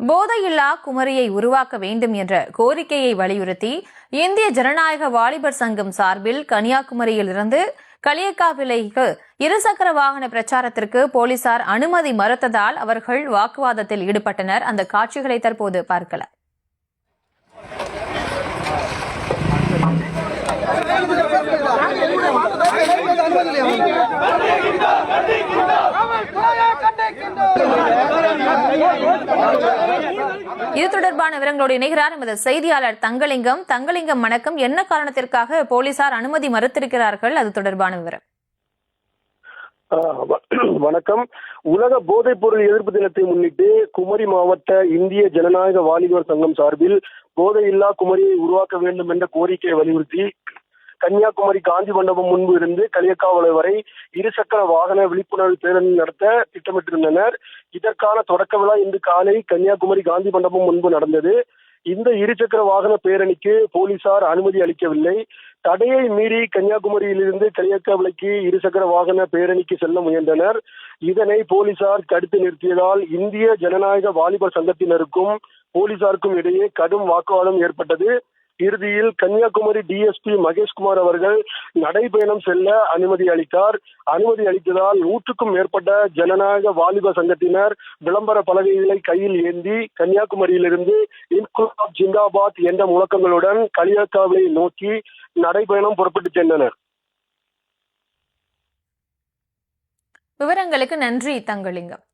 போதையில்லா குமரியை உருவாக்க வேண்டும் என்ற கோரிக்கையை வலியுறுத்தி இந்திய ஜனநாயக வாலிபர் சங்கம் சார்பில் கன்னியாகுமரியிலிருந்து களியக்காவிளைக்கு இருசக்கர வாகன பிரச்சாரத்திற்கு போலீசார் அனுமதி மறுத்ததால் அவர்கள் வாக்குவாதத்தில் ஈடுபட்டனர். அந்த காட்சிகளை தற்போது பார்க்கலாம். இது தொடர்பான விவரங்களோடு இணைகிறார் எமது செய்தியாளர் தங்கலிங்கம். வணக்கம். என்ன காரணத்திற்காக போலீசார் அனுமதி மறுத்திருக்கிறார்கள்? அது தொடர்பான விவரம். வணக்கம். உலக போதைப் பொருள் எதிர்ப்பு தினத்தை முன்னிட்டு குமரி மாவட்ட இந்திய ஜனநாயக வாலிபர் சங்கம் சார்பில் போதையில்லா குமரியை உருவாக்க வேண்டும் என்ற கோரிக்கையை வலியுறுத்தி கன்னியாகுமரி காந்தி மண்டபம் முன்பு இருந்து களியக்காவிளை வரை இருசக்கர வாகன விழிப்புணர்வு பேரணி நடத்த திட்டமிட்டிருந்தனர். இதற்கான தொடக்க விழா இன்று காலை கன்னியாகுமரி காந்தி மண்டபம் முன்பு நடந்தது. இந்த இருசக்கர வாகன பேரணிக்கு போலீசார் அனுமதி அளிக்கவில்லை. தடையை மீறி கன்னியாகுமரியிலிருந்து களியக்காவிளைக்கு இருசக்கர வாகன பேரணிக்கு செல்ல முயன்றனர். இதனை போலீசார் தடுத்து நிறுத்தியதால் இந்திய ஜனநாயக வாலிபர் சங்கத்தினருக்கும் போலீசாருக்கும் இடையே கடும் வாக்குவாதம் ஏற்பட்டது. இறுதியில் கன்னியாகுமரி டிஎஸ்பி மகேஷ்குமார் அவர்கள் நடைபயணம் செல்ல அனுமதி அளித்தார். அனுமதி அளித்ததால் 100க்கும் மேற்பட்ட ஜனநாயக வாலிப சங்கத்தினர் விளம்பர பலகைகளை கையில் ஏந்தி கன்னியாகுமரியிலிருந்து இன்குலாப் ஜிந்தாபாத் என்ற முழக்கங்களுடன் களியக்காவிளை நோக்கி நடைபயணம் புறப்பட்டு சென்றனர். விவரங்களுக்கு நன்றி தங்கலிங்கம்.